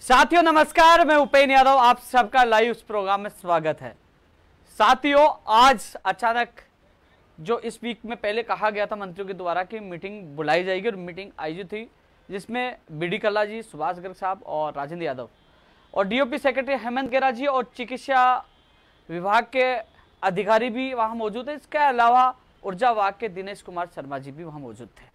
साथियों नमस्कार, मैं उपेन्द्र यादव, आप सबका लाइव इस प्रोग्राम में स्वागत है। साथियों आज अचानक जो इस वीक में पहले कहा गया था मंत्रियों के द्वारा कि मीटिंग बुलाई जाएगी और मीटिंग आयोजित हुई, जिसमें बीडी कल्ला जी, सुभाष गर्ग साहब और राजेंद्र यादव और डीओपी सेक्रेटरी हेमंत गेरा जी और चिकित्सा विभाग के अधिकारी भी वहाँ मौजूद है। इसके अलावा ऊर्जा विभाग के दिनेश कुमार शर्मा जी भी वहाँ मौजूद थे।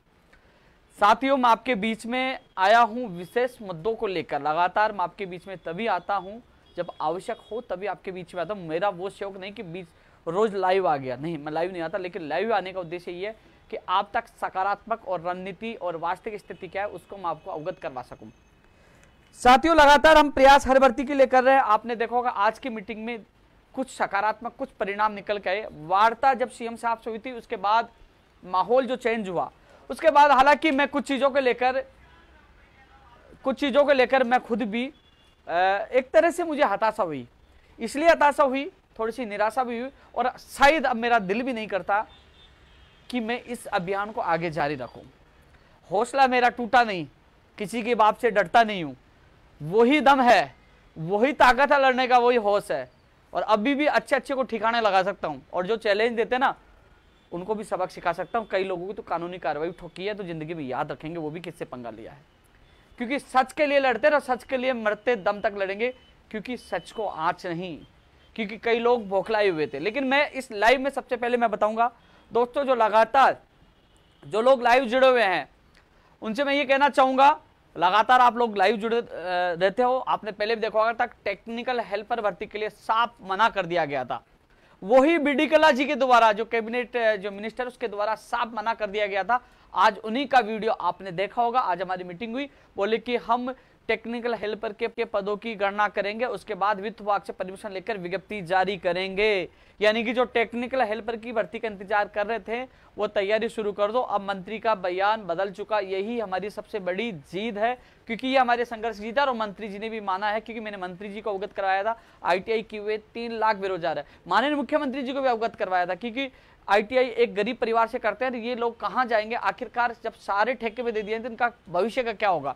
साथियों मैं आपके बीच में आया हूं विशेष मुद्दों को लेकर। लगातार मैं आपके बीच में तभी आता हूं जब आवश्यक हो, तभी आपके बीच में आता हूं। मेरा वो शौक नहीं कि बीच रोज लाइव आ गया, नहीं, मैं लाइव नहीं आता, लेकिन लाइव आने का उद्देश्य ये है कि आप तक सकारात्मक और रणनीति और वास्तविक स्थिति क्या है उसको मैं आपको अवगत करवा सकूं। साथियों लगातार हम प्रयास हर भर्ती के लिए कर रहे हैं। आपने देखा होगा आज की मीटिंग में कुछ सकारात्मक कुछ परिणाम निकल के आए। वार्ता जब सीएम साहब से हुई थी उसके बाद माहौल जो चेंज हुआ, उसके बाद हालांकि मैं कुछ चीज़ों को लेकर मैं खुद भी एक तरह से मुझे हताशा हुई। इसलिए हताशा हुई, थोड़ी सी निराशा भी हुई और शायद अब मेरा दिल भी नहीं करता कि मैं इस अभियान को आगे जारी रखूं। हौसला मेरा टूटा नहीं, किसी के बाप से डरता नहीं हूं। वही दम है, वही ताकत है लड़ने का, वही होश है और अभी भी अच्छे को ठिकाने लगा सकता हूं। और जो चैलेंज देते ना उनको भी सबक सिखा सकता हूं। कई लोगों की तो कानूनी कार्रवाई ठोकी है तो जिंदगी में याद रखेंगे वो भी किससे पंगा लिया है। क्योंकि सच के लिए लड़ते रहो, सच के लिए मरते दम तक लड़ेंगे, क्योंकि सच को आँच नहीं, क्योंकि कई लोग बौखलाए हुए थे। लेकिन मैं इस लाइव में सबसे पहले मैं बताऊंगा दोस्तों, जो लगातार जो लोग लाइव जुड़े हुए हैं उनसे मैं ये कहना चाहूंगा, लगातार आप लोग लाइव जुड़े रहते हो। आपने पहले भी देखा होगा तक टेक्निकल हेल्पर भर्ती के लिए साफ मना कर दिया गया था। वही बीडी कल्ला जी के द्वारा, जो कैबिनेट जो मिनिस्टर उसके द्वारा साफ मना कर दिया गया था। आज उन्हीं का वीडियो आपने देखा होगा। आज हमारी मीटिंग हुई, बोले कि हम टेक्निकल हेल्पर के पदों की गणना करेंगे, उसके बाद वित्त विभाग से परमिशन लेकर विज्ञप्ति जारी करेंगे। यानी कि जो टेक्निकल हेल्पर की भर्ती का इंतजार कर रहे थे वो तैयारी शुरू कर दो। अब मंत्री का बयान बदल चुका, यही हमारी सबसे बड़ी जीत है, क्योंकि ये हमारे संघर्ष जीत है और मंत्री जी ने भी माना है। क्योंकि मैंने मंत्री जी को अवगत करवाया था, ITI किए हुए 3 लाख बेरोजगार है। माननीय मुख्यमंत्री जी को भी अवगत करवाया था, क्योंकि ITI एक गरीब परिवार से करते हैं, ये लोग कहाँ जाएंगे आखिरकार। जब सारे ठेके पे दे दिए तो इनका भविष्य का क्या होगा।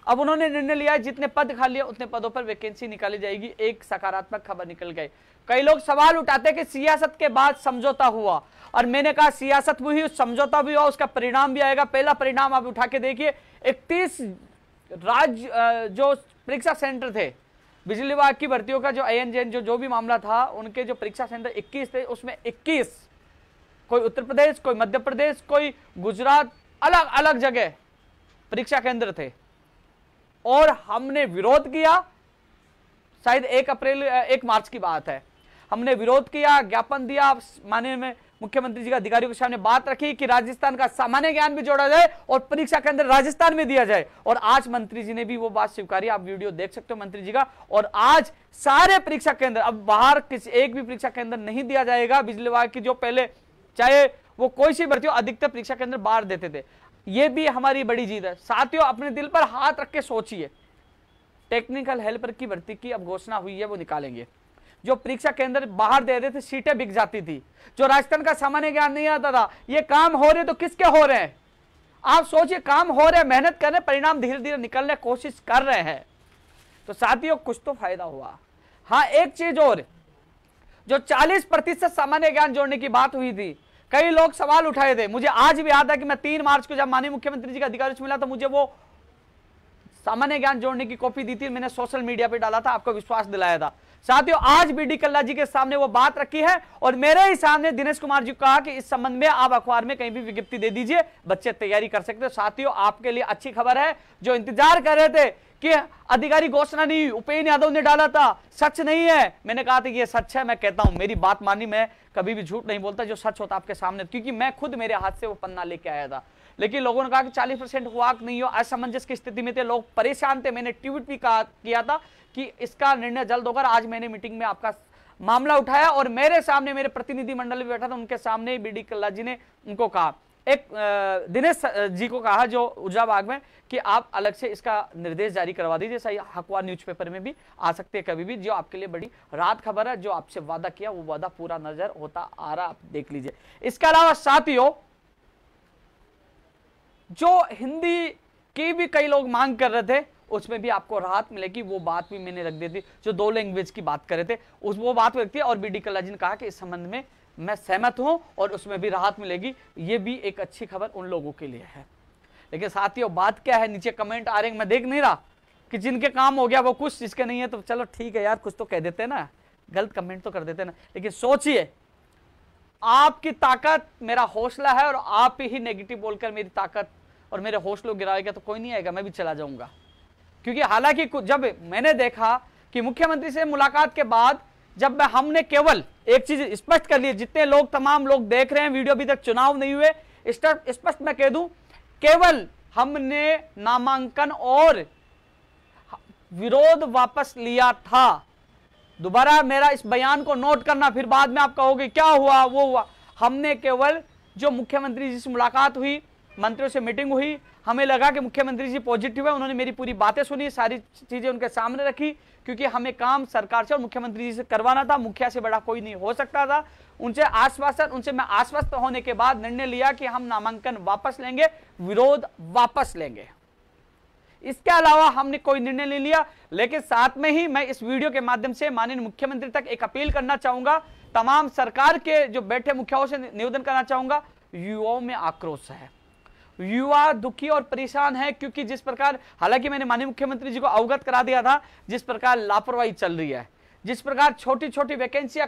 अब उन्होंने निर्णय लिया है जितने पद खाली है उतने पदों पर वैकेंसी निकाली जाएगी। एक सकारात्मक खबर निकल गई। कई लोग सवाल उठाते हैं कि सियासत के बाद समझौता हुआ, और मैंने कहा सियासत भी हुई, समझौता भी हुआ, उसका परिणाम भी आएगा। पहला परिणाम आप उठा के देखिए, 31 राज्य जो परीक्षा सेंटर थे बिजली विभाग की भर्तियों का, जो ANJN जो भी मामला था, उनके जो परीक्षा सेंटर 21 थे, उसमें 21 कोई उत्तर प्रदेश, कोई मध्य प्रदेश, कोई गुजरात, अलग अलग जगह परीक्षा केंद्र थे। और हमने विरोध किया, शायद 1 मार्च की बात है, हमने विरोध किया, ज्ञापन दिया, माननीय मुख्यमंत्री जी का अधिकारियों के सामने बात रखी कि राजस्थान का सामान्य ज्ञान भी जोड़ा जाए और परीक्षा केंद्र राजस्थान में दिया जाए। और आज मंत्री जी ने भी वो बात स्वीकारी। आप वीडियो देख सकते हो मंत्री जी का। और आज सारे परीक्षा केंद्र, अब बाहर किसी एक भी परीक्षा केंद्र नहीं दिया जाएगा। बिजली विभाग की जो पहले चाहे वो कोई सी भर्ती हो, अधिकतर परीक्षा केंद्र बाहर देते थे। ये भी हमारी बड़ी जीत है। साथियों अपने दिल पर हाथ रख के सोचिए, टेक्निकल हेल्पर की भर्ती की अब घोषणा हुई है, वो निकालेंगे। जो परीक्षा केंद्र बाहर दे रहे थे, सीटें बिक जाती थी, जो राजस्थान का सामान्य ज्ञान नहीं आता था, ये काम हो रहे तो किसके हो रहे हैं। आप सोचिए, काम हो रहे, मेहनत कर रहे, परिणाम धीरे धीरे निकलने की कोशिश कर रहे हैं। तो साथियों कुछ तो फायदा हुआ। हाँ, एक चीज और, जो 40% सामान्य ज्ञान जोड़ने की बात हुई थी, कई लोग सवाल उठाए थे। मुझे आज भी याद है कि मैं 3 मार्च को जब माननीय मुख्यमंत्री जी का अधिकारी से मिला तो मुझे वो सामान्य ज्ञान जोड़ने की कॉपी दी थी, मैंने सोशल मीडिया पे डाला था, आपको विश्वास दिलाया था। साथियों आज बीडी कल्ला जी के सामने वो बात रखी है और मेरे ही सामने दिनेश कुमार जी को कहा कि इस संबंध में आप अखबार में कहीं भी विज्ञप्ति दे दीजिए, बच्चे तैयारी कर सकते हो। साथियों आपके लिए अच्छी खबर है, जो इंतजार कर रहे थे कि अधिकारी घोषणा नहीं हुई, उपेन्द्र यादव ने डाला था, सच नहीं है। मैंने कहा था कि ये सच है। मैं कहता हूं, मेरी बात मानी, मैं कभी भी झूठ नहीं बोलता, जो सच होता आपके सामने, क्योंकि मैं खुद मेरे हाथ से वो पन्ना लेके आया था। लेकिन लोगों ने कहा कि 40% हुआ नहीं हो, असमंजस की स्थिति में थे, लोग परेशान थे। मैंने ट्वीट भी किया था कि इसका निर्णय जल्द होगा। आज मैंने मीटिंग में आपका मामला उठाया और मेरे सामने मेरे प्रतिनिधि मंडल भी बैठा था, उनके सामने बीडी कल्ला जी ने उनको कहा, एक दिनेश जी को कहा जो ऊर्जा विभाग में, कि आप अलग से इसका निर्देश जारी करवा दीजिए। सही अखबार न्यूज़पेपर में भी आ सकते हैं कभी भी, जो आपके लिए बड़ी राहत खबर है। जो आपसे वादा किया वो वादा पूरा नजर होता आ रहा, आप देख लीजिए। इसके अलावा साथियों, जो हिंदी की भी कई लोग मांग कर रहे थे, उसमें भी आपको राहत मिलेगी। वो बात भी मैंने रख दी थी, जो 2 लैंग्वेज की बात करे थे, वो बात रखती है। और बी डी कल्ला जी ने कहा कि इस संबंध में मैं सहमत हूं और उसमें भी राहत मिलेगी। ये भी एक अच्छी खबर उन लोगों के लिए है। लेकिन साथियों, बात क्या है, नीचे कमेंट आ रहे हैं, मैं देख नहीं रहा कि जिनके काम हो गया वो कुछ, जिसके नहीं है तो चलो ठीक है यार, कुछ तो कह देते हैं ना, गलत कमेंट तो कर देते हैं ना। लेकिन सोचिए, आपकी ताकत मेरा हौसला है, और आप ही नेगेटिव बोलकर मेरी ताकत और मेरे हौसलों गिराएगा तो कोई नहीं आएगा, मैं भी चला जाऊंगा। क्योंकि हालांकि जब मैंने देखा कि मुख्यमंत्री से मुलाकात के बाद जब हमने केवल एक चीज स्पष्ट कर ली, जितने लोग, तमाम लोग देख रहे हैं वीडियो, अभी तक चुनाव नहीं हुए, स्पष्ट मैं कह दूं, केवल हमने नामांकन और विरोध वापस लिया था। दोबारा मेरा इस बयान को नोट करना, फिर बाद में आप कहोगे क्या हुआ वो हुआ। हमने केवल जो मुख्यमंत्री जी से मुलाकात हुई, मंत्रियों से मीटिंग हुई, हमें लगा कि मुख्यमंत्री जी पॉजिटिव है, उन्होंने मेरी पूरी बातें सुनी, सारी चीजें उनके सामने रखी, क्योंकि हमें काम सरकार से और मुख्यमंत्री जी से करवाना था, मुखिया से बड़ा कोई नहीं हो सकता था। उनसे आश्वासन, उनसे मैं आश्वस्त होने के बाद निर्णय लिया कि हम नामांकन वापस लेंगे, विरोध वापस लेंगे। इसके अलावा हमने कोई निर्णय नहीं लिया। लेकिन साथ में ही मैं इस वीडियो के माध्यम से माननीय मुख्यमंत्री तक एक अपील करना चाहूंगा, तमाम सरकार के जो बैठे मुखियाओं से निवेदन करना चाहूंगा, युवाओं में आक्रोश है, युवा दुखी और परेशान है, क्योंकि जिस प्रकार, हालांकि मैंने माननीय मुख्यमंत्री जी को अवगत करा दिया था, जिस प्रकार लापरवाही चल रही है, जिस प्रकार छोटी छोटी वैकेंसियां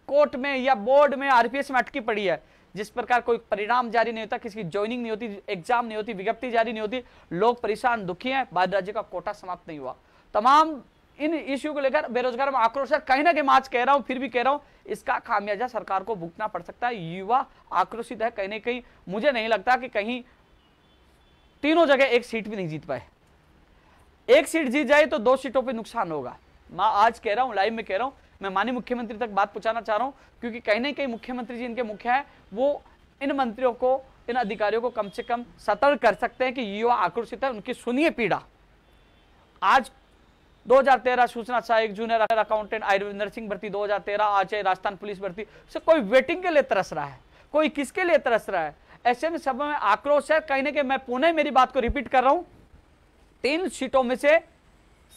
कोर्ट में या बोर्ड में, आरपीएस में अटकी पड़ी है, जिस प्रकार कोई परिणाम जारी नहीं होता, किसी की ज्वाइनिंग नहीं होती, एग्जाम नहीं होती, विज्ञप्ति जारी नहीं होती, लोग परेशान दुखी हैं, बाद राज्य का कोटा समाप्त नहीं हुआ। तमाम इन इश्यू को लेकर बेरोजगार में आक्रोश है। कहीं ना कहीं मैं आज कह रहा हूं, फिर भी कह रहा हूं, इसका खामियाजा सरकार को भुगतना पड़ सकता है। युवा आक्रोशित है, कहीं ना कहीं मुझे नहीं लगता कि कहीं तीनों जगह एक सीट भी नहीं जीत पाए। एक सीट जीत जाए तो 2 सीटों पे नुकसान होगा। मैं आज कह रहा हूं, लाइव में कह रहा हूं, मैं माननीय मुख्यमंत्री तक बात पहुंचाना चाह रहा हूं, क्योंकि कहीं ना कहीं मुख्यमंत्री जी इनके मुखिया है, वो इन मंत्रियों को, इन अधिकारियों को कम से कम सतर्क कर सकते हैं कि युवा आक्रोशित है, उनकी सुनिए पीड़ा। आज 2013 सूचना सहायक, जूनियर अकाउंटेंट, आयुर्वेद नर्सिंग भर्ती 2013, आज राजस्थान पुलिस भर्ती, से कोई वेटिंग के लिए तरस रहा है, कोई किसके लिए तरस रहा है। ऐसे में सब में आक्रोश है। कहीं ना कहीं मैं पुनः मेरी बात को रिपीट कर रहा हूं, 3 सीटों में से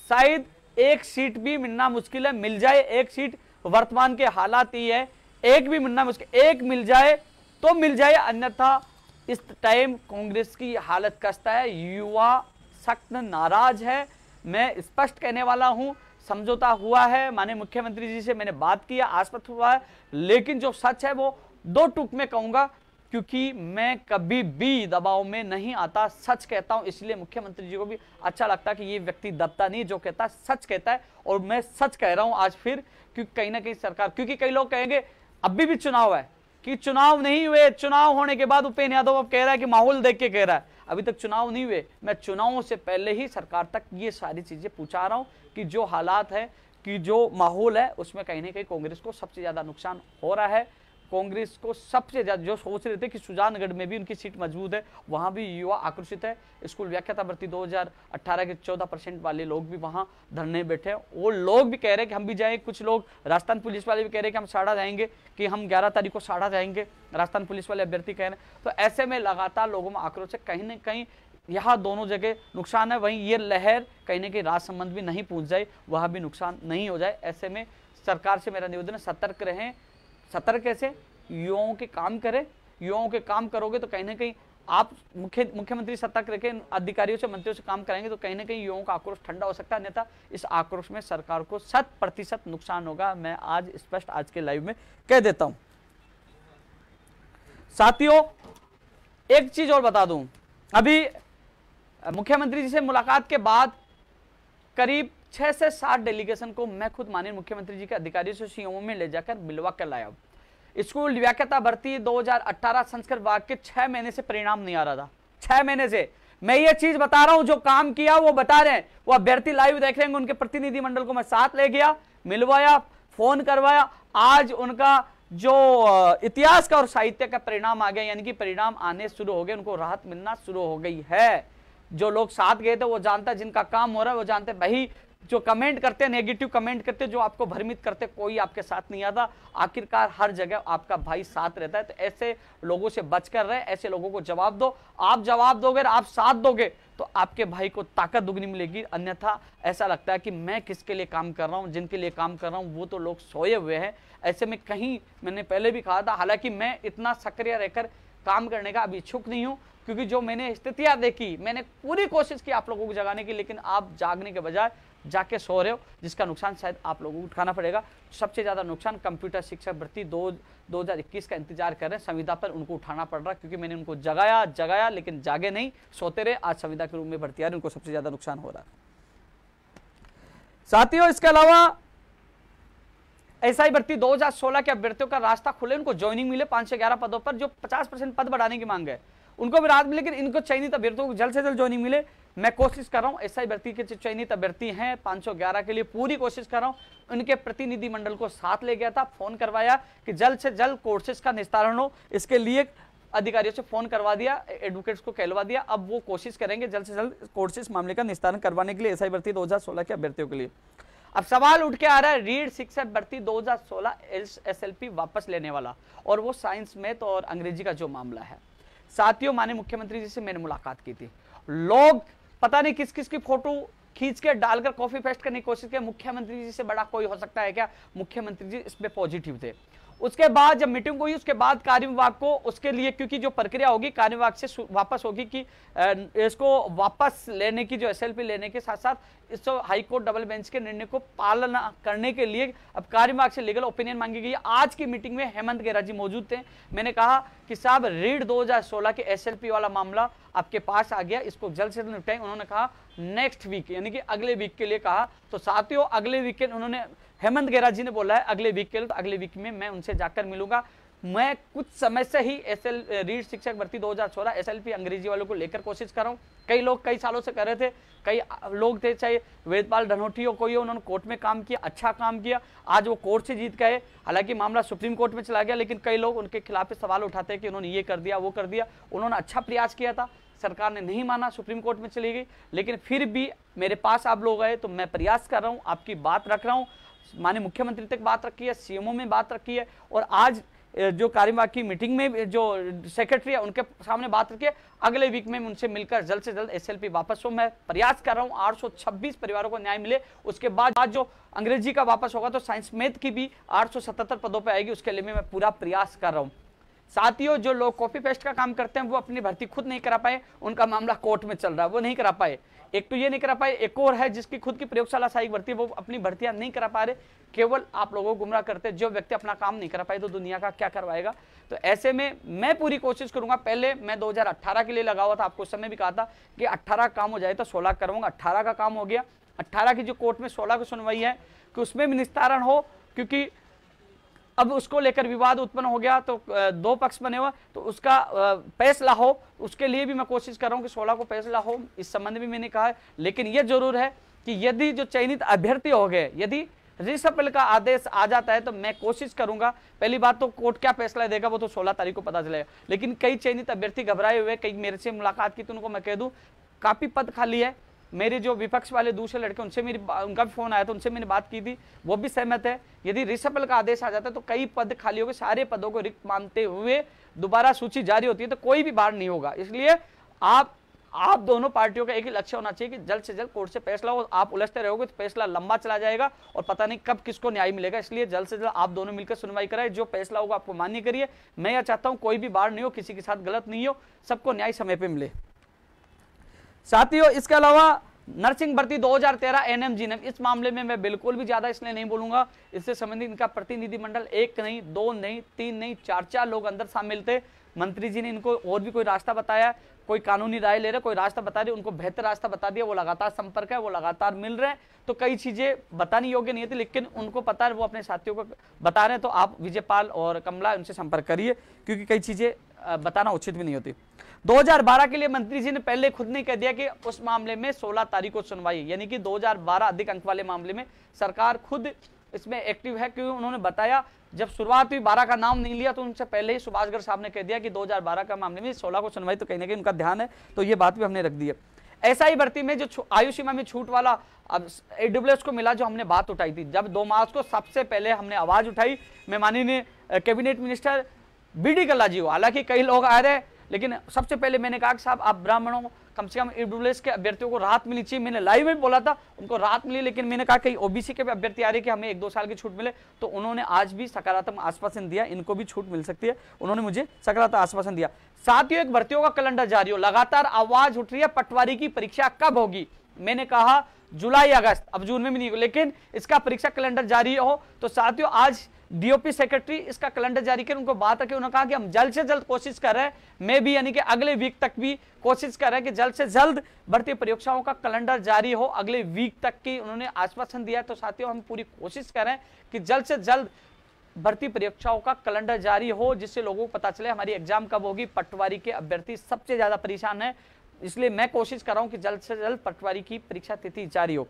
शायद 1 सीट भी मिलना मुश्किल है। मिल जाए 1 सीट, वर्तमान के हालात ये है, 1 भी मिलना मुश्किल, 1 मिल जाए तो मिल जाए, अन्यथा इस टाइम कांग्रेस की हालत खस्ता है। युवा सख्त नाराज है, मैं स्पष्ट कहने वाला हूं। समझौता हुआ है, माननीय मुख्यमंत्री जी से मैंने बात किया, आश्वस्त हुआ है, लेकिन जो सच है वो 2 टूक में कहूंगा, क्योंकि मैं कभी भी दबाव में नहीं आता, सच कहता हूं। इसलिए मुख्यमंत्री जी को भी अच्छा लगता है कि ये व्यक्ति दबता नहीं, जो कहता है सच कहता है, और मैं सच कह रहा हूं आज फिर, क्योंकि कहीं ना कहीं सरकार, क्योंकि कई लोग कहेंगे अभी भी चुनाव है, कि चुनाव नहीं हुए, चुनाव होने के बाद उपेंद्र यादव अब कह रहा है कि माहौल देख के कह रहा है, अभी तक चुनाव नहीं हुए। मैं चुनावों से पहले ही सरकार तक ये सारी चीजें पहुंचा रहा हूं कि जो हालात है, कि जो माहौल है, उसमें कहीं ना कहीं कांग्रेस को सबसे ज्यादा नुकसान हो रहा है। कांग्रेस को सबसे ज्यादा, जो सोच रहे थे कि सुजानगढ़ में भी उनकी सीट मजबूत है, वहां भी युवा आक्रोशित है। स्कूल व्याख्याता भर्ती 2018 के 14% वाले लोग भी वहां धरने बैठे हैं। वो लोग भी कह रहे हैं कि हम भी जाएं, कुछ लोग राजस्थान पुलिस वाले भी कह रहे हैं कि हम साड़ा जाएंगे, कि हम 11 तारीख को साड़ा जाएंगे, राजस्थान पुलिस वाले अभ्यर्थी कह रहे हैं। तो ऐसे में लगातार लोगों में आक्रोश है, कहीं ना कहीं यहाँ दोनों जगह नुकसान है। वहीं ये लहर कहीं ना कहीं राज संबंध भी नहीं पहुंच जाए, वहां भी नुकसान नहीं हो जाए। ऐसे में सरकार से मेरा निवेदन है, सतर्क रहें। सतर्क कैसे? युवाओं के काम करें, युवाओं के काम करोगे तो कहीं ना कहीं आप मुख्यमंत्री सतर्क रखें, अधिकारियों से, मंत्रियों से काम कराएंगे तो कहीं ना कहीं युवाओं का आक्रोश ठंडा हो सकता है, अन्यथा इस आक्रोश में सरकार को 100% नुकसान होगा। मैं आज स्पष्ट आज के लाइव में कह देता हूं। साथियों, एक चीज और बता दूं, अभी मुख्यमंत्री जी से मुलाकात के बाद करीब 6 से 7 डेलीगेशन को मैं खुद माननीय मुख्यमंत्री जी के अधिकारियों से सीएमओ में ले जाकर मिलवा कर लाया। स्कूल व्याख्याता भर्ती 2018 संस्कृत विभाग के 6 महीने से परिणाम नहीं आ रहा था। 6 महीने से मैं ये चीज बता रहा हूं, जो काम किया वो बता रहे हैं, वो अभ्यर्थी लाइव देख रहे हैं। उनके प्रतिनिधि मंडल को मैं साथ ले गया, मिलवाया, फोन करवाया। आज उनका जो इतिहास का और साहित्य का परिणाम आ गया, यानी कि परिणाम आने शुरू हो गए, उनको राहत मिलना शुरू हो गई है। जो लोग साथ गए थे वो जानता है, जिनका काम हो रहा है वो जानते हैं। भाई जो कमेंट करते हैं, नेगेटिव कमेंट करते हैं, जो आपको भ्रमित करते, कोई आपके साथ नहीं आता। आखिरकार हर जगह आपका भाई साथ रहता है। तो ऐसे लोगों से बचकर रहे, ऐसे लोगों को जवाब दो। आप जवाब दोगे, आप साथ दोगे तो आपके भाई को ताकत दुगनी मिलेगी। अन्यथा ऐसा लगता है कि मैं किसके लिए काम कर रहा हूं, जिनके लिए काम कर रहा हूं वो तो लोग सोए हुए हैं। ऐसे में कहीं, मैंने पहले भी कहा था, हालांकि मैं इतना सक्रिय रहकर काम करने का अब इच्छुक नहीं हूं, क्योंकि जो मैंने स्थितियां देखी, मैंने पूरी कोशिश की आप लोगों को जगाने की, लेकिन आप जागने के बजाय जाके सो रहे हो, जिसका नुकसान शायद आप लोगों को उठाना पड़ेगा। सबसे ज्यादा नुकसान कंप्यूटर शिक्षक भर्ती 2021 का इंतजार कर रहे हैं, संविदा पर उनको उठाना पड़ रहा, क्योंकि मैंने उनको जगाया लेकिन जागे नहीं, सोते रहे। आज संविदा के रूप में भर्ती आ रही, उनको सबसे ज्यादा नुकसान हो रहा है। साथियों, इसके अलावा एसआई भर्ती 2016 के अभ्यर्थियों का रास्ता खुले, उनको ज्वाइनिंग मिले 511 पदों पर, जो 50% पद बढ़ाने की मांग है उनको भी राहत मिले, लेकिन इनको चयनित अभ्यर्थियों को जल्द से जल्द ज्वाइनिंग मिले। मैं कोशिश कर रहा हूं, एसआई भर्ती के चयनित अभ्यर्थी हैं 511 के लिए, पूरी कोशिश कर रहा हूं। उनके प्रतिनिधि मंडल को साथ ले गया था, फोन करवाया कि जल्द से जल्द कोर्सेज का निस्तारण हो, इसके लिए अधिकारियों से फोन करवा दिया, एडवोकेट्स को कहलवा दिया। अब वो कोशिश करेंगे जल्द से जल्द कोर्सेज मामले का निस्तारण करवाने के लिए एसआई भर्ती 2016 के अभ्यर्थियों के लिए। अब सवाल उठ के आ रहा है, रीढ़ शिक्षक भर्ती 2016 एसएलपी वापस लेने वाला, और वो साइंस, मैथ और अंग्रेजी का जो मामला है। साथियों, माननीय मुख्यमंत्री जी से मैंने मुलाकात की थी। लोग पता नहीं किस किस की फोटो खींच के डालकर कॉपी पेस्ट करने की कोशिश की। मुख्यमंत्री जी से बड़ा कोई हो सकता है क्या? मुख्यमंत्री जी इसमें पॉजिटिव थे। उसके बाद जब मीटिंग हुई, उसके बाद कार्य विभाग को उसके लिए, क्योंकि जो प्रक्रिया होगी कार्य विभाग से वापस होगी कि इसको वापस लेने की, जो एसएलपी लेने के साथ साथ इस हाई कोर्ट डबल बेंच के निर्णय को पालना करने के लिए अब कार्य विभाग से लीगल ओपिनियन मांगी गई। आज की मीटिंग में हेमंत गेरा जी मौजूद थे। मैंने कहा कि साहब, रीढ़ 2016 के एसएलपी वाला मामला आपके पास आ गया, इसको जल्द से जल्द निपटाएं। उन्होंने कहा नेक्स्ट वीक, यानी कि अगले वीक के लिए कहा। तो साथियों, अगले वीक के उन्होंने, हेमंत गेरा जी ने बोला है अगले वीक के लिए, तो अगले वीक में मैं उनसे जाकर मिलूंगा। मैं कुछ समय से ही रीढ़ शिक्षक भर्ती 2016 एसएलपी अंग्रेजी वालों को लेकर कोशिश कर रहा हूं। कई लोग कई सालों से कर रहे थे, कई लोग थे, चाहे वेदपाल धनोटी हो कोई हो, उन्होंने कोर्ट में काम किया, अच्छा काम किया, आज वो कोर्ट से जीत गए। हालांकि मामला सुप्रीम कोर्ट में चला गया, लेकिन कई लोग उनके खिलाफ सवाल उठाते हैं कि उन्होंने ये कर दिया, वो कर दिया। उन्होंने अच्छा प्रयास किया था, सरकार ने नहीं माना, सुप्रीम कोर्ट में चली गई, लेकिन फिर भी मेरे पास आप लोग आए तो मैं प्रयास कर रहा हूं, आपकी बात रख रहा हूं। माननीय मुख्यमंत्री तक बात रखी है, सीएमओ में बात रखी है, और आज जो कार्यवाही की मीटिंग में जो सेक्रेटरी है उनके सामने बात रखी है। अगले वीक में उनसे मिलकर जल्द से जल्द एसएलपी वापस हो। मैं प्रयास कर रहा हूं 826 परिवारों को न्याय मिले। उसके बाद जो अंग्रेजी का वापस होगा तो साइंस मैथ की भी 877 पदों पर आएगी, उसके लिए मैं पूरा प्रयास कर रहा हूं। साथियों, जो लोग कॉपी पेस्ट का काम करते हैं वो अपनी भर्ती खुद नहीं करा पाए, उनका मामला कोर्ट में चल रहा है, वो नहीं करा पाए। एक तो ये नहीं करा पाए, एक और है जिसकी खुद की प्रयोगशाला सहायक भर्ती, वो अपनी भर्तियां नहीं करा पा रहे, केवल आप लोगों को गुमराह करते। जो व्यक्ति अपना काम नहीं करा पाए तो दुनिया का क्या करवाएगा? तो ऐसे में मैं पूरी कोशिश करूंगा। पहले मैं 2018 के लिए लगा हुआ था, आपको उस समय भी कहा था कि 18 काम हो जाए तो 16 करूंगा। 18 का काम हो गया, 18 की जो कोर्ट में 16 की सुनवाई है कि उसमें भी निस्तारण हो, क्योंकि अब उसको लेकर विवाद उत्पन्न हो गया, तो दो पक्ष बने हुए, तो उसका फैसला हो, उसके लिए भी मैं कोशिश कर रहा हूं कि 16 को फैसला हो। इस संबंध में मैंने कहा है, लेकिन यह जरूर है कि यदि जो चयनित अभ्यर्थी हो गए, यदि रिसफल का आदेश आ जाता है तो मैं कोशिश करूंगा। पहली बात तो कोर्ट क्या फैसला देगा वो तो 16 तारीख को पता चलेगा, लेकिन कई चयनित अभ्यर्थी घबराए हुए, कई मेरे से मुलाकात की तो उनको मैं कह दूं काफी पद खाली है। मेरे जो विपक्ष वाले दूसरे लड़के, उनसे उनका भी फोन आया था, उनसे मैंने बात की थी, वो भी सहमत है। यदि रिसफल का आदेश आ जाता है तो कई पद खाली हो गए, सारे पदों को रिक्त मानते हुए दोबारा सूची जारी होती है तो कोई भी बाहर नहीं होगा। इसलिए आप दोनों पार्टियों का एक ही लक्ष्य होना चाहिए कि जल्द से जल्द कोर्ट से फैसला हो। आप उलझते रहोगे तो फैसला लंबा चला जाएगा और पता नहीं कब किसको न्याय मिलेगा। इसलिए जल्द से जल्द आप दोनों मिलकर सुनवाई कराए, जो फैसला होगा आपको मान्य करिए। मैं यह चाहता हूं कोई भी बाहर नहीं हो, किसी के साथ गलत नहीं हो, सबको न्याय समय पर मिले। साथियों, इसके अलावा नर्सिंग भर्ती 2013 एनएम जीएनएम, इस मामले में मैं बिल्कुल भी ज्यादा इसलिए नहीं बोलूंगा, इससे संबंधित इनका प्रतिनिधिमंडल एक नहीं, दो नहीं, तीन नहीं, चार लोग अंदर शामिल थे। मंत्री जी ने इनको और भी कोई रास्ता बताया, कोई कानूनी राय ले रहे, कोई रास्ता बता रहे, उनको बेहतर रास्ता बता दिया। वो लगातार संपर्क है, वो लगातार मिल रहे हैं, तो कई चीजें बताने योग्य नहीं थी, लेकिन उनको पता है, वो अपने साथियों को बता रहे हैं। तो आप विजयपाल और कमला उनसे संपर्क करिए, क्योंकि कई चीजें बताना उचित भी नहीं होती। 2012 के लिए मंत्री जी ने पहले खुद ने कह दिया कि उस मामले में 16 तारीख को सुनवाई, यानी कि 2012 अधिक अंक वाले मामले में सरकार खुद इसमें एक्टिव है, क्योंकि उन्होंने बताया जब शुरुआत हुई 12 का नाम नहीं लिया, तो उनसे पहले ही सुभाष गर्ग साहब ने कह दिया कि 2012 का मामले में 16 को सुनवाई, तो कहीं ना कहीं उनका ध्यान है, तो ये बात भी हमने रख दी है। एसआई भर्ती में जो आयु सीमा में छूट वाला अब AWS को मिला, जो हमने बात उठाई थी, जब 2 मार्च को सबसे पहले हमने आवाज उठाई, मैं माननीय कैबिनेट मिनिस्टर BD कल्ला जी हो, हालांकि कई लोग आ रहे, लेकिन सबसे पहले मैंने कहा कि साहब आप ब्राह्मणों को कम से कम AWS के अभ्यर्थियों को राहत मिलनी चाहिए। मैंने लाइव में बोला था, उनको राहत मिली, लेकिन मैंने कहा कहीं OBC के भी अभ्यर्थी आ रहे कि हमें 1-2 साल की छूट मिले, तो उन्होंने आज भी सकारात्मक आश्वासन दिया, इनको भी छूट मिल सकती है, उन्होंने मुझे सकारात्मक आश्वासन दिया। साथ ही एक भर्तियों का कैलेंडर जारी हो, लगातार आवाज उठ रही है पटवारी की परीक्षा कब होगी, मैंने कहा जुलाई अगस्त, अब जून में भी नहीं हो, लेकिन इसका परीक्षा कैलेंडर जारी हो। तो साथियों आज DOP सेक्रेटरी इसका कैलेंडर जारी कर उनको बात रखी, उन्होंने कहा कि हम जल्द से जल्द कोशिश कर रहे हैं, मैं भी यानी कि अगले वीक तक भी कोशिश कर रहे हैं कि जल्द से जल्द भर्ती परीक्षाओं का कैलेंडर जारी हो, अगले वीक तक की उन्होंने आश्वासन दिया है। तो साथियों हम पूरी कोशिश कर रहे हैं कि जल्द से जल्द भर्ती परीक्षाओं का कैलेंडर जारी हो, जिससे लोगों को पता चले हमारी एग्जाम कब होगी। पटवारी के अभ्यर्थी सबसे ज्यादा परेशान है, इसलिए मैं कोशिश कर रहा हूं कि जल्द से जल्द पटवारी की परीक्षा तिथि जारी हो।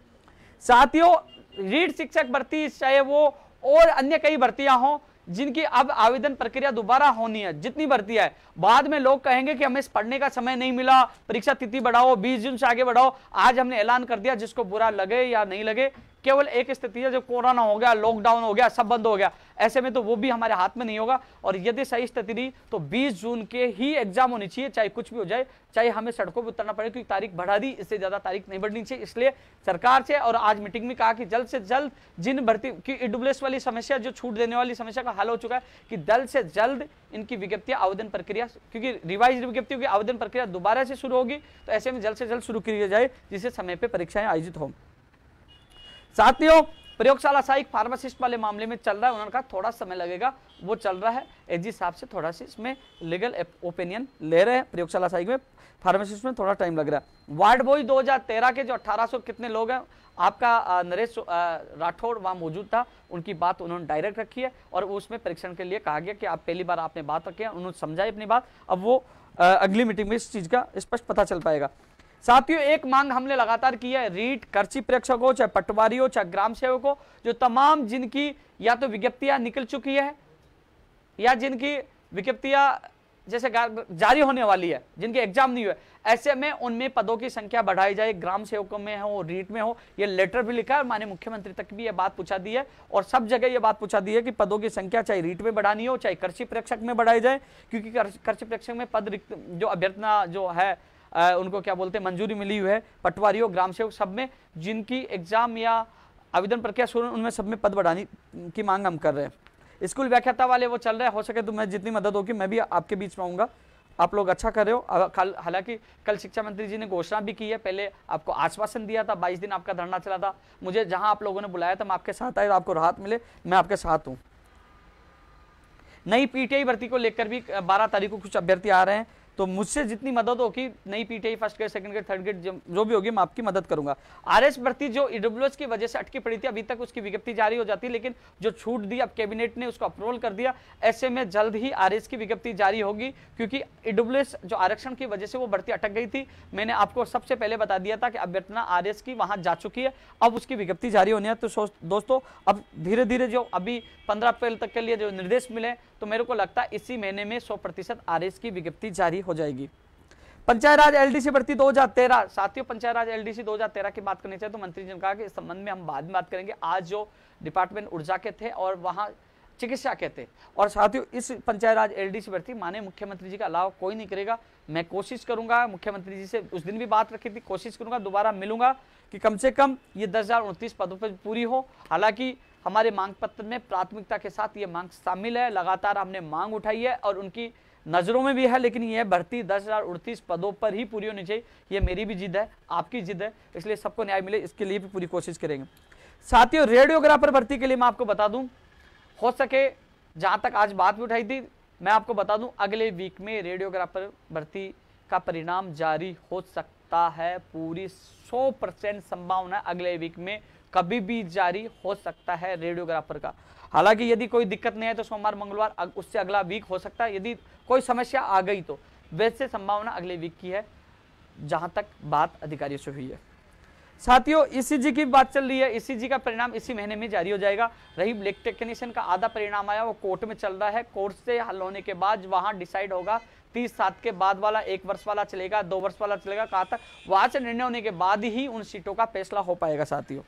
साथियों रीड शिक्षक भर्ती चाहे वो और अन्य कई भर्तियां हों जिनकी अब आवेदन प्रक्रिया दोबारा होनी है, जितनी भर्तियां है, बाद में लोग कहेंगे कि हमें पढ़ने का समय नहीं मिला, परीक्षा तिथि बढ़ाओ, 20 जून से आगे बढ़ाओ। आज हमने ऐलान कर दिया, जिसको बुरा लगे या नहीं लगे, केवल एक स्थिति है, जब कोरोना हो गया, लॉकडाउन हो गया, सब बंद हो गया, ऐसे में तो वो भी हमारे हाथ में नहीं होगा। और यदि सही स्थिति रही तो 20 जून के ही एग्जाम होनी चाहिए, चाहे कुछ भी हो जाए, चाहे हमें सड़कों पर उतरना पड़े, क्योंकि तारीख बढ़ा दी, इससे ज्यादा तारीख नहीं बढ़नी चाहिए। इसलिए सरकार से और आज मीटिंग में कहा कि जल्द से जल्द जिन भर्ती की AWS वाली समस्या, जो छूट देने वाली समस्या का हल हो चुका है, कि जल्द से जल्द इनकी विज्ञप्तियां आवेदन प्रक्रिया, क्योंकि रिवाइज विज्ञप्तियों की आवेदन प्रक्रिया दोबारा से शुरू होगी, तो ऐसे में जल्द से जल्द शुरू की जाए, जिससे समय पर परीक्षाएं आयोजित हों। साथियों प्रयोगशाला सहायक फार्मासिस्ट वाले मामले में चल रहा है, उन्होंने कहा थोड़ा समय लगेगा, वो चल रहा है। AG साहब से थोड़ा सा इसमें लीगल ओपिनियन ले रहे हैं, प्रयोगशाला सहायक में फार्मासिस्ट में थोड़ा टाइम लग रहा है। वार्ड बॉय 2013 के जो 1800 कितने लोग हैं, आपका नरेश राठौड़ वहां मौजूद था, उनकी बात उन्होंने डायरेक्ट रखी है, और उसमें परीक्षण के लिए कहा गया कि आप पहली बार आपने बात रखी है, उन्होंने समझाई अपनी बात, अब वो अगली मीटिंग में इस चीज का स्पष्ट पता चल पाएगा। साथियों एक मांग हमने लगातार की है, रीट कर्ची प्रेक्षक हो, चाहे पटवारी हो, चाहे ग्राम सेवक हो, जो तमाम जिनकी या तो विज्ञप्तियां निकल चुकी है या जिनकी विज्ञप्तियां जैसे जारी होने वाली है, जिनके एग्जाम नहीं हुए, ऐसे में उनमें पदों की संख्या बढ़ाई जाए, ग्राम सेवकों में हो, रीट में हो। ये लेटर भी लिखा है, माननीय मुख्यमंत्री तक भी ये बात पूछा दी है, और सब जगह ये बात पूछा दी है कि पदों की संख्या चाहे रीट में बढ़ानी हो, चाहे कर्ची प्रेक्षक में बढ़ाई जाए, क्योंकि कर्ची प्रेक्षक में पद जो अभ्यर्थना जो है उनको क्या बोलते हैं मंजूरी मिली हुई है, पटवारियों ग्राम सेवक सब में जिनकी एग्जाम या आवेदन प्रक्रिया शुरू, उनमें सब में पद बढ़ाने की मांग हम कर रहे हैं। स्कूल व्याख्याता वाले वो चल रहे हैं, हो सके तो मैं जितनी मदद होगी मैं भी आपके बीच में आऊंगा, आप लोग अच्छा कर रहे हो। हालांकि कल शिक्षा मंत्री जी ने घोषणा भी की है, पहले आपको आश्वासन दिया था, 22 दिन आपका धरना चला था, मुझे जहां आप लोगों ने बुलाया था मैं आपके साथ आया, आपको राहत मिले, मैं आपके साथ हूं। नई PTI भर्ती को लेकर भी 12 तारीख को कुछ अभ्यर्थी आ रहे हैं, तो मुझसे जितनी मदद होगी, नई PTI first grade, second grade, third grade जो भी होगी मैं आपकी मदद करूंगा। RS भर्ती जो AWS की वजह से अटकी पड़ी थी, अभी तक उसकी विज्ञप्ति जारी हो जाती, लेकिन जो छूट दी अब कैबिनेट ने उसको अप्रूवल कर दिया, ऐसे में जल्द ही RS की विज्ञप्ति जारी होगी, क्योंकि AWS जो आरक्षण की वजह से वो भर्ती अटक गई थी। मैंने आपको सबसे पहले बता दिया था कि अभ्यर्थना RS की वहां जा चुकी है, अब उसकी विज्ञप्ति जारी होनी है। तो दोस्तों अब धीरे धीरे जो अभी 15 अप्रैल तक के लिए जो निर्देश मिले, तो मेरे को लगता है इसी महीने में 100% RS की विज्ञप्ति जारी हो जाएगी। पंचायत राज LDC भर्ती 2013, साथियों पंचायत राज LDC 2013 की बात करनी चाहिए, तो मंत्री जी ने कहा कि इस संबंध में हम बाद में बात करेंगे। आज जो डिपार्टमेंट ऊर्जा के थे और वहां चिकित्सा के थे, और साथियों इस पंचायत राज LDC भर्ती माननीय मुख्यमंत्री जी के अलावा कोई नहीं करेगा। मैं कोशिश करूंगा, मुख्यमंत्री जी से उस दिन भी बात रखी थी, कोशिश करूंगा दोबारा मिलूंगा कि कम से कम ये 10,029 पदों पर पूरी हो। हालांकि हमारे मांग पत्र में प्राथमिकता के साथ ये मांग शामिल है, लगातार हमने मांग उठाई है और उनकी नजरों में भी है, लेकिन यह भर्ती 10,029 पदों पर ही पूरी होनी चाहिए। ये मेरी भी जिद है, आपकी जिद है, इसलिए सबको न्याय मिले, इसके लिए भी पूरी कोशिश करेंगे। साथियों रेडियोग्राफर भर्ती के लिए मैं आपको बता दूं, हो सके जहां तक आज बात भी उठाई थी, मैं आपको बता दूं अगले वीक में रेडियोग्राफर भर्ती का परिणाम जारी हो सकता है। पूरी 100% संभावना अगले वीक में कभी भी जारी हो सकता है रेडियोग्राफर का। हालांकि यदि कोई दिक्कत नहीं है तो सोमवार मंगलवार उससे अगला वीक हो सकता है, यदि कोई समस्या आ गई तो वैसे संभावना अगले वीक की है, जहां तक बात अधिकारियों से हुई है। साथियों ECG की बात चल रही है, ECG का परिणाम इसी महीने में जारी हो जाएगा। रही ब्लैक टेक्नीशियन का आधा परिणाम आया, वो कोर्ट में चल रहा है, कोर्ट से हल होने के बाद वहां डिसाइड होगा 30/7 के बाद वाला, 1 वर्ष वाला चलेगा, 2 वर्ष वाला चलेगा, कहाँ तक, वहां से निर्णय होने के बाद ही उन सीटों का फैसला हो पाएगा साथियों।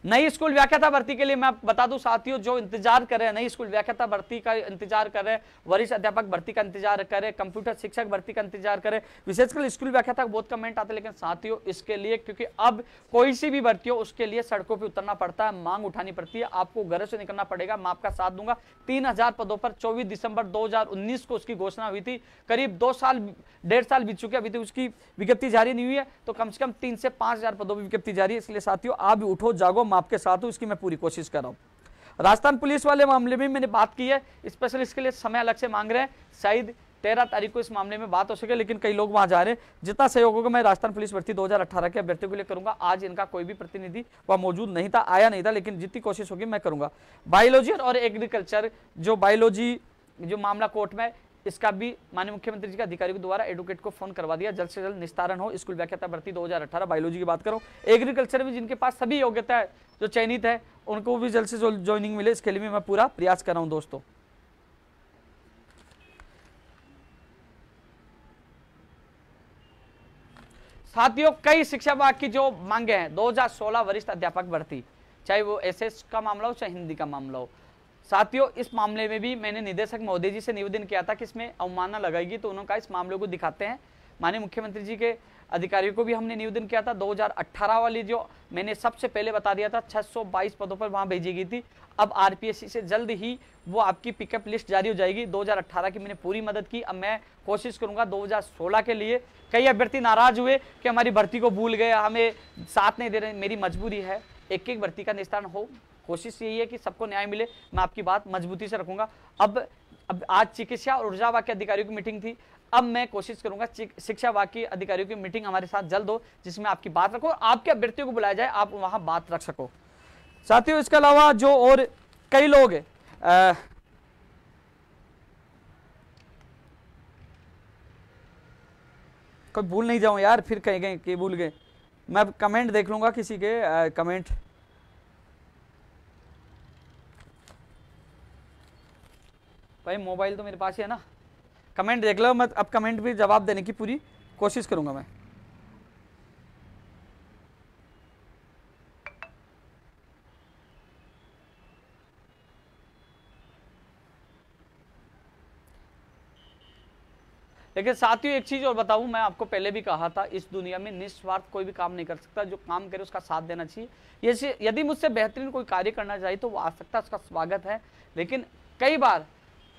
नई स्कूल व्याख्याता भर्ती के लिए मैं बता दूं साथियों, जो इंतजार कर रहे हैं, नई स्कूल व्याख्याता भर्ती का इंतजार कर रहे हैं, वरिष्ठ अध्यापक भर्ती का इंतजार कर रहे हैं, कंप्यूटर शिक्षक भर्ती का इंतजार करें, विशेषकर स्कूल व्याख्याता बहुत कमेंट आते हैं। लेकिन साथियों इसके लिए, क्योंकि अब कोई सी भी भर्ती हो उसके लिए सड़कों पर उतरना पड़ता है, मांग उठानी पड़ती है, आपको घर से निकलना पड़ेगा। मैं आपका साथ दूंगा। 3000 पदों पर 24 दिसंबर 2019 को उसकी घोषणा हुई थी। करीब 1.5 साल बीत चुके, अभी तक उसकी विज्ञप्ति जारी नहीं हुई है, तो कम से कम 3 से 5000 पदों की विज्ञप्ति जारी है। इसलिए साथियों आप भी उठो, जागो, मैं आपके साथ हूं, इसकी मैं पूरी कोशिश कर रहा हूं। राजस्थान पुलिस वाले मामले में मैंने बात की है, स्पेशल इसके लिए समय अलग से मांग रहे हैं, शायद 13 तारीख को इस मामले में बात हो सके, लेकिन कई लोग वहां जा रहे हैं। जितना सहयोग होगा मैं राजस्थान पुलिस भर्ती 2018 के अभ्यर्थियों के लिए करूंगा। आज इनका कोई भी प्रतिनिधि वहां मौजूद नहीं था, आया नहीं था, लेकिन जितनी कोशिश होगी मैं करूंगा। बायोलॉजी और एग्रीकल्चर, जो बायोलॉजी जो मामला कोर्ट में, इसका भी माननीय मुख्यमंत्री जी के अधिकारियों के द्वारा एडवोकेट को फोन करवा दिया, जल्द से जल्द निस्तारण हो। स्कूल व्याख्याता भर्ती 2018 बायोलॉजी की बात करो। एग्रीकल्चर में जिनके पास सभी योग्यता है, जो चयनित है, उनको भी जल्द से जल्द ज्वाइनिंग मिले, इसके लिए मैं पूरा प्रयास कर रहा हूं दोस्तों। साथियों कई शिक्षा विभाग की जो मांगे हैं, 2016 वरिष्ठ अध्यापक भर्ती, चाहे वो एसएस का मामला हो चाहे हिंदी का मामला हो। साथियों इस मामले में भी मैंने निदेशक महोदय जी से निवेदन किया था कि इसमें अवमानना लगाएगी, तो उन्होंने कहा इस मामले को दिखाते हैं। माननीय मुख्यमंत्री जी के अधिकारियों को भी हमने निवेदन किया था। 2018 वाली जो मैंने सबसे पहले बता दिया था, 622 पदों पर वहां भेजी गई थी। अब आरपीएससी से जल्द ही वो आपकी पिकअप लिस्ट जारी हो जाएगी। 2018 की मैंने पूरी मदद की, अब मैं कोशिश करूंगा 2016 के लिए। कई अभ्यर्थी नाराज हुए कि हमारी भर्ती को भूल गए, हमें साथ नहीं दे रहे। मेरी मजबूरी है, एक एक भर्ती का निस्तारण हो, कोशिश यही है कि सबको न्याय मिले। मैं आपकी बात मजबूती से रखूंगा। अब आज चिकित्सा और ऊर्जा विभाग के अधिकारियों की मीटिंग थी, अब मैं कोशिश करूंगा शिक्षा विभाग के अधिकारियों की मीटिंग हमारे साथ जल्द हो, जिसमें आपकी बात रखो, आपके अभ्यर्थियों को बुलाया जाए, आप वहां बात रख सको। साथियों इसके अलावा जो और कई लोग कोई भूल नहीं जाऊं यार, फिर कह गए कि भूल गए। मैं कमेंट देख लूंगा किसी के कमेंट। भाई मोबाइल तो मेरे पास ही है ना, कमेंट देख लो। मैं अब कमेंट भी जवाब देने की पूरी कोशिश करूंगा मैं। लेकिन साथियों एक चीज और बताऊं, मैं आपको पहले भी कहा था, इस दुनिया में निस्वार्थ कोई भी काम नहीं कर सकता। जो काम करे उसका साथ देना चाहिए। यदि मुझसे बेहतरीन कोई कार्य करना चाहिए तो वो आ सकता है, उसका स्वागत है। लेकिन कई बार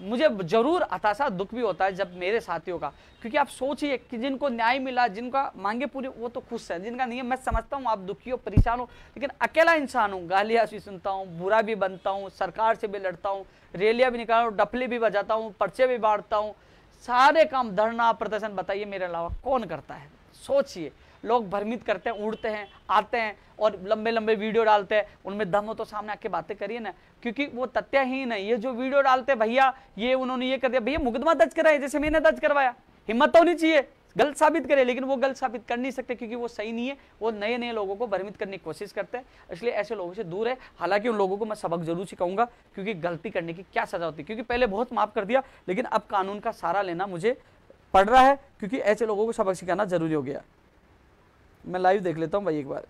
मुझे जरूर हताशा दुख भी होता है जब मेरे साथियों का, क्योंकि आप सोचिए कि जिनको न्याय मिला, जिनका मांगे पूरी, वो तो खुश है, जिनका नहीं है। मैं समझता हूँ आप दुखी हो, परेशान हो, लेकिन अकेला इंसान हूँ, गालियाँ भी सुनता हूँ, बुरा भी बनता हूँ, सरकार से भी लड़ता हूँ, रैलियाँ भी निकालता हूँ, डफली भी बजाता हूँ, पर्चे भी बांटता हूँ, सारे काम, धरना प्रदर्शन, बताइए मेरे अलावा कौन करता है? सोचिए, लोग भ्रमित करते हैं, उड़ते हैं, आते हैं और लंबे लंबे वीडियो डालते हैं। उनमें दम हो तो सामने आके बातें करिए ना, क्योंकि वो तथ्यहीन है। ये जो वीडियो डालते हैं, भैया ये उन्होंने ये कर दिया, भैया मुकदमा दर्ज कराए जैसे मैंने दर्ज करवाया, हिम्मत तो होनी चाहिए, गलत साबित करे। लेकिन वो गलत साबित कर नहीं सकते, क्योंकि वो सही नहीं है। वो नए नए लोगों को भ्रमित करने की कोशिश करते हैं, इसलिए ऐसे लोगों से दूर है। हालांकि उन लोगों को मैं सबक जरूर सिखाऊंगा, क्योंकि गलती करने की क्या सजा होती है। क्योंकि पहले बहुत माफ कर दिया, लेकिन अब कानून का सहारा लेना मुझे पड़ रहा है, क्योंकि ऐसे लोगों को सबक सिखाना जरूरी हो गया। मैं लाइव देख लेता हूं भाई एक बार।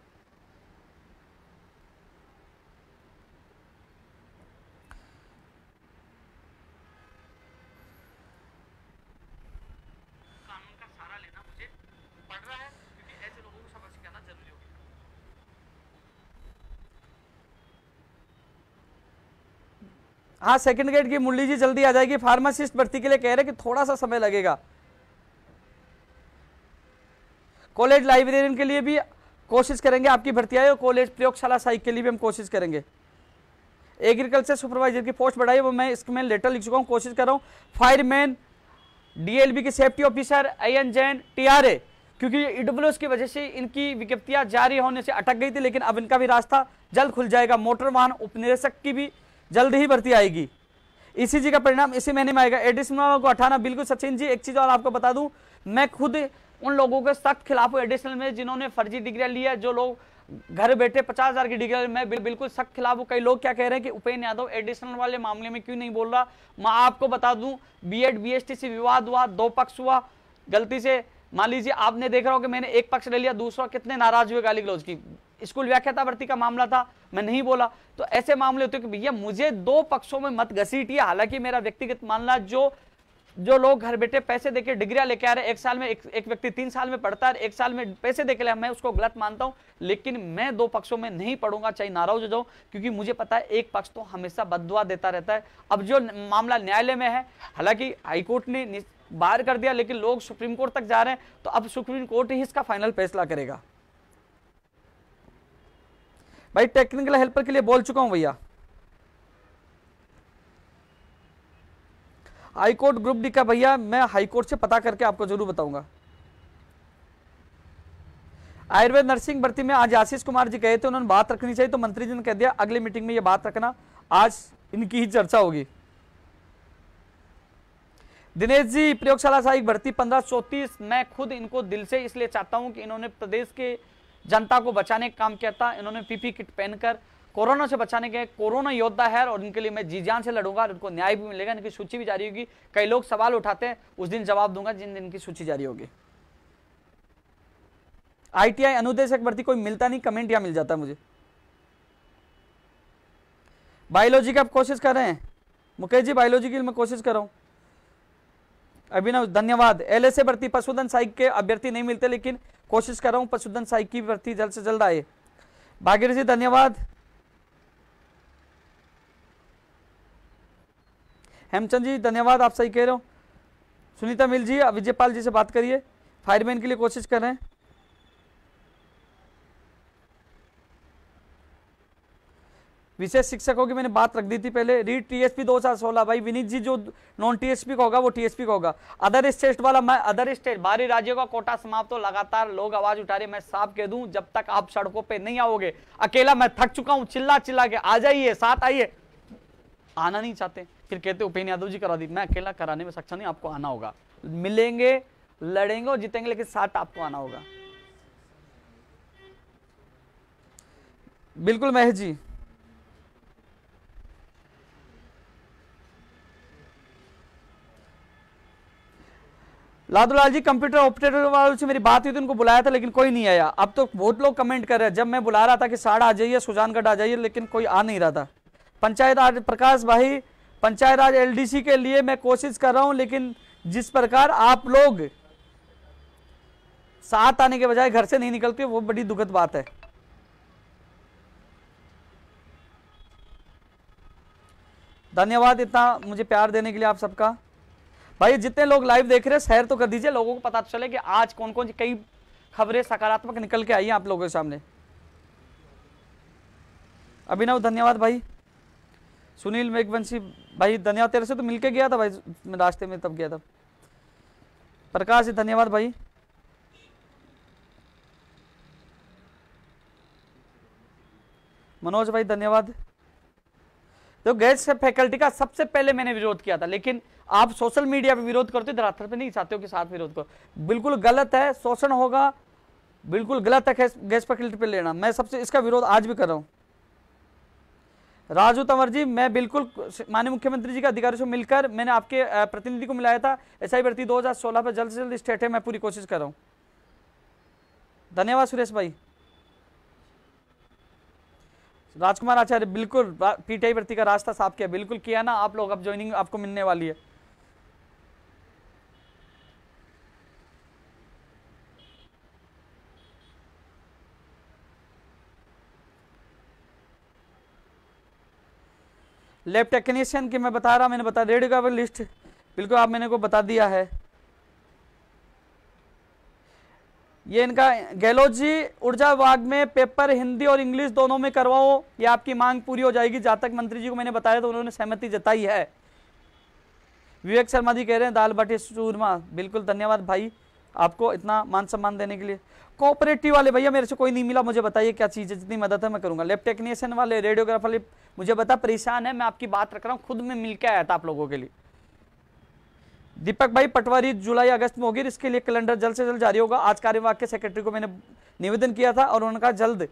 कानून का सहारा लेना मुझे पड़ रहा है, क्योंकि ऐसे लोगों को सबक सिखाना जरूरी हो गया। हाँ, सेकंड ग्रेड की मुरली जी जल्दी आ जाएगी। फार्मासिस्ट भर्ती के लिए कह रहे कि थोड़ा सा समय लगेगा। कॉलेज लाइब्रेरियन के लिए भी कोशिश करेंगे आपकी भर्ती आए, और कॉलेज प्रयोगशाला सहायक के लिए भी हम कोशिश करेंगे। एग्रीकल्चर सुपरवाइजर की पोस्ट बढ़ाई, वो मैं इसमें लेटर लिख चुका हूं, कोशिश कर रहा हूं। फायरमैन, डीएलबी की safety officer, IN Jain, TRA, क्योंकि ईडब्ल्यूएस की वजह से इनकी विज्ञप्तियां जारी होने से अटक गई थी, लेकिन अब इनका भी रास्ता जल्द खुल जाएगा। मोटर वाहन उपनिरीक्षक की भी जल्द ही भर्ती आएगी। ईसीजी का परिणाम इसी महीने में आएगा। एडिशनल को हटाना, बिल्कुल सचिन जी। एक चीज और आपको बता दूं, मैं खुद उन लोगों के सख्त खिलाफ हूं एडिशनल में जिन्होंने फर्जी डिग्रियां ली है, जो लोग घर बैठे 50,000 की डिग्री, मैं बिल्कुल सख्त खिलाफ हूं। कई लोग क्या कह रहे हैं कि उपेंद्र यादव एडिशनल वाले मामले में क्यों नहीं बोल रहा। मैं आपको बता दूं, बीएड बीएसटी से विवाद हुआ, 2 पक्ष हुआ, गलती से मान लीजिए आपने देख रहा हो कि मैंने एक पक्ष ले लिया, दूसरा कितने नाराज हुए गाली गलौज की। स्कूल व्याख्याता भर्ती का मामला था, मैं नहीं बोला। तो ऐसे मामले होते कि भैया मुझे 2 पक्षों में मत घसीटिए। हालांकि मेरा व्यक्तिगत मानना, जो लोग घर बैठे पैसे देके डिग्रियां लेके आ रहे हैं, एक साल में एक व्यक्ति 3 साल में पढ़ता है, 1 साल में पैसे देके ले, मैं उसको गलत मानता हूं। लेकिन मैं 2 पक्षों में नहीं पढ़ूंगा, चाहे नाराज हो जाऊं, क्योंकि मुझे पता है एक पक्ष तो हमेशा बददुआ देता रहता है। अब जो मामला न्यायालय में है, हालांकि हाईकोर्ट ने बाहर कर दिया, लेकिन लोग सुप्रीम कोर्ट तक जा रहे हैं, तो अब सुप्रीम कोर्ट ही इसका फाइनल फैसला करेगा। भाई टेक्निकल हेल्पर के लिए बोल चुका हूं भैया। हाईकोर्ट ग्रुप डी का भैया मैं हाईकोर्ट से पता करके आपको जरूर बताऊंगा। आयुर्वेद नर्सिंग भर्ती में आज आशीष कुमार जी गए थे, उन्होंने बात रखनी चाहिए, तो मंत्री जी ने कह दिया अगली मीटिंग में ये बात रखना, आज इनकी ही चर्चा होगी। दिनेश जी, प्रयोगशाला सहायक भर्ती 1534, मैं खुद इनको दिल से इसलिए चाहता हूं कि इन्होंने प्रदेश के जनता को बचाने का काम किया था। इन्होंने पीपी किट पहनकर कोरोना से बचाने के, कोरोना योद्धा है और इनके लिए मैं जी जान से लड़ूंगा, इनको न्याय भी मिलेगा। इनकी सूची भी जारी होगी। कई लोग सवाल उठाते हैं, उस दिन जवाब दूंगा जिन दिन की सूची जारी होगी। आईटीआई अनुदेशक भर्ती कोई मिलता नहीं, कमेंट या मिल जाता है मुझे। बायोलॉजी की आप कोशिश कर रहे हैं मुकेश जी, बायोलॉजी की मैं कोशिश कर रहा हूं। अभिनव धन्यवाद। एलएसए भर्ती पशुधन सहायक के अभ्यर्थी नहीं मिलते, लेकिन कोशिश कर रहा हूं पशुधन सहायक की भर्ती जल्द से जल्द आए। भागीरथी जी धन्यवाद। हेमचंद जी धन्यवाद, आप सही कह रहे हो। सुनीता मिल जी, विजयपाल जी से बात करिए, फायरमैन के लिए कोशिश कर रहे हैं। विशेष शिक्षकों की मैंने बात रख दी थी पहले। रीट टीएसपी 2016, भाई विनीत जी जो नॉन टीएसपी का होगा वो टीएसपी का होगा। अदर स्टेट वाला, मैं अदर स्टेट बाहरी राज्यों का कोटा समाप्त, तो लगातार लोग आवाज उठा रहे। मैं साफ कह दूं, जब तक आप सड़कों पे नहीं आओगे, अकेला मैं थक चुका हूं चिल्ला चिल्ला के, आ जाइए साथ आइए, आना नहीं चाहते, फिर कहते उपेंद्र यादव जी करा दी। मैं अकेला कराने में सक्षम नहीं, आपको आना होगा। मिलेंगे, लड़ेंगे और जीतेंगे, लेकिन साथ आपको आना होगा। बिल्कुल महेश जी। लादूलाल जी, कंप्यूटर ऑपरेटर वालों से मेरी बात हुई थी, उनको बुलाया था लेकिन कोई नहीं आया। अब तो बहुत लोग कमेंट कर रहे हैं, जब मैं बुला रहा था कि साड़ा आ जाइए, सुजानगढ़ आ जाइए, लेकिन कोई आ नहीं रहा था। पंचायत राज प्रकाश भाई, पंचायत राज एलडीसी के लिए मैं कोशिश कर रहा हूं, लेकिन जिस प्रकार आप लोग साथ आने के बजाय घर से नहीं निकलते, वो बड़ी दुखद बात है। धन्यवाद इतना मुझे प्यार देने के लिए आप सबका। भाई जितने लोग लाइव देख रहे हैं शेयर तो कर दीजिए, लोगों को पता चले कि आज कौन कौन सी कई खबरें सकारात्मक निकल के आई हैं आप लोगों के सामने। अभिनव धन्यवाद भाई। सुनील मेघवंशी भाई धन्यवाद, तेरे से तो मिलके गया था भाई, मैं रास्ते में तब गया था। प्रकाश जी धन्यवाद भाई। मनोज भाई धन्यवाद। तो गैस फैकल्टी का सबसे पहले मैंने विरोध किया था, लेकिन आप सोशल मीडिया पे विरोध करते हो, धरातल पे नहीं चाहते हो कि साथ विरोध करो। बिल्कुल गलत है, शोषण होगा, बिल्कुल गलत है गैस फैकल्टी पे लेना। मैं सबसे इसका विरोध आज भी कर रहा हूं। राजू तंवर जी, मैं बिल्कुल माननीय मुख्यमंत्री जी के अधिकारियों से मिलकर मैंने आपके प्रतिनिधि को मिलाया था। एसआई भर्ती 2016 पर जल्द से जल्द स्टेट है, मैं पूरी कोशिश कर रहा हूं। धन्यवाद सुरेश भाई। राजकुमार आचार्य, बिल्कुल पीटीआई भर्ती का रास्ता साफ किया, बिल्कुल किया ना आप लोग। अब ज्वाइनिंग आपको मिलने वाली है। लैब टेक्नीशियन की मैं बता रहा, मैंने बता रेडियोग्राफर लिस्ट बिल्कुल आप मैंने को बता दिया है। ये इनका गहलोत जी, ऊर्जा विभाग में पेपर हिंदी और इंग्लिश दोनों में करवाओ, ये आपकी मांग पूरी हो जाएगी। जहां तक मंत्री जी को मैंने बताया तो उन्होंने सहमति जताई है। विवेक शर्मा जी कह रहे हैं दाल बाटी चूरमा, बिल्कुल धन्यवाद भाई आपको इतना मान सम्मान देने के लिए। कोऑपरेटिव वाले भैया मेरे से कोई नहीं मिला, मुझे बताइए क्या चीज़ है, जितनी मदद है मैं करूंगा। लैब टेक्नीशियन वाले, रेडियोग्राफर, मुझे बता परेशान है, मैं आपकी बात रख रहा हूँ, खुद में मिलकर आया था आप लोगों के लिए। दीपक भाई, पटवारी जुलाई अगस्त में होगी, इसके लिए कैलेंडर जल्द से जल्द जारी होगा। आज कार्यविभाग के सेक्रेटरी को मैंने निवेदन किया था और उन्होंने कहा जल्द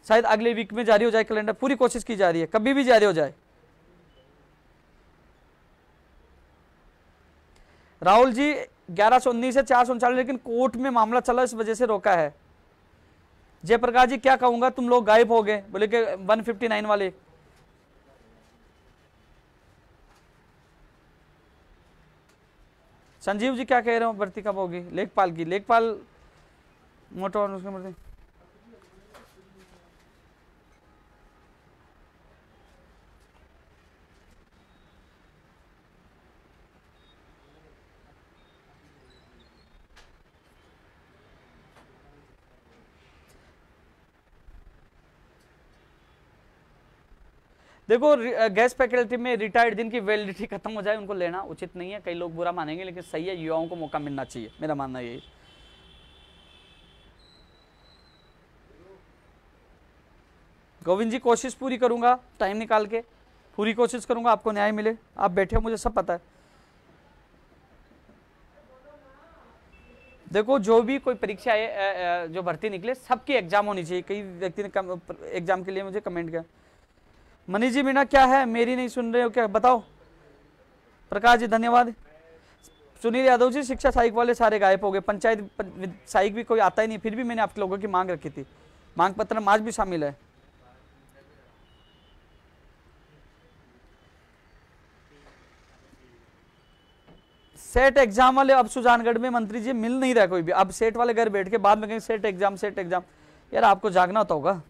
शायद अगले वीक में जारी हो जाए कैलेंडर, पूरी कोशिश की जा रही है, कभी भी जारी हो जाए। राहुल जी 1119 से 439, लेकिन कोर्ट में मामला चला, इस वजह से रोका है। जयप्रकाश जी क्या कहूंगा, तुम लोग गायब हो गए, बोले कि 159 वाले। संजीव जी क्या कह रहे हो, भर्ती कब होगी लेखपाल की? लेखपाल मोटो उसके मर्जी। देखो गैस फैकल्टी में रिटायर्ड जिनकी वैलिडिटी खत्म हो जाए उनको लेना उचित नहीं है। कई लोग बुरा मानेंगे, लेकिन सही है, युवाओं को मौका मिलना चाहिए, मेरा मानना यही। गोविंद जी कोशिश पूरी करूंगा, टाइम निकाल के पूरी कोशिश करूंगा आपको न्याय मिले। आप बैठे हो, मुझे सब पता है। देखो जो भी कोई परीक्षा है, जो भर्ती निकले, सबकी एग्जाम होनी चाहिए। कई व्यक्ति ने एग्जाम के लिए मुझे कमेंट किया। मनीष जी मीणा क्या है, मेरी नहीं सुन रहे हो क्या, बताओ। प्रकाश जी धन्यवाद। सुनील यादव जी शिक्षा सहायक वाले सारे गायब हो गए, पंचायत सहायक भी कोई आता ही नहीं, फिर भी मैंने आप लोगों की मांग रखी थी, मांग पत्र में आज भी शामिल है। सेट एग्जाम वाले अब सुजानगढ़ में मंत्री जी मिल नहीं रहा कोई भी। अब सेट वाले घर बैठ के बाद में कहेंगे सेट एग्जाम सेट एग्जाम, यार आपको जागना तो होगा।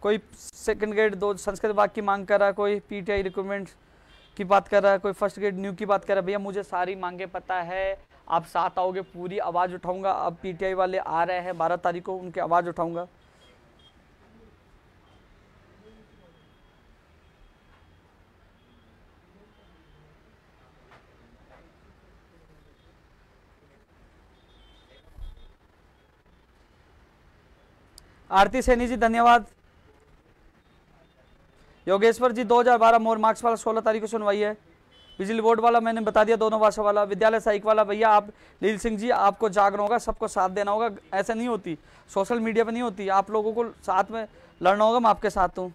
कोई सेकंड ग्रेड 2 संस्कृत विभाग की मांग कर रहा है, कोई पीटीआई रिक्रूटमेंट की बात कर रहा है, कोई फर्स्ट ग्रेड न्यू की बात कर रहा है। भैया मुझे सारी मांगे पता है, आप साथ आओगे पूरी आवाज उठाऊंगा। अब पीटीआई वाले आ रहे हैं 12 तारीख को, उनकी आवाज उठाऊंगा। आरती सैनी जी धन्यवाद। योगेश्वर जी 2012 मोर मार्क्स वाला 16 तारीख को सुनवाई है। बिजली बोर्ड वाला मैंने बता दिया, दोनों भाषा वाला। विद्यालय सहायक वाला भैया आप लील सिंह जी आपको जागना होगा, सबको साथ देना होगा। ऐसा नहीं होती, सोशल मीडिया पे नहीं होती, आप लोगों को साथ में लड़ना होगा। मैं आपके साथ हूँ।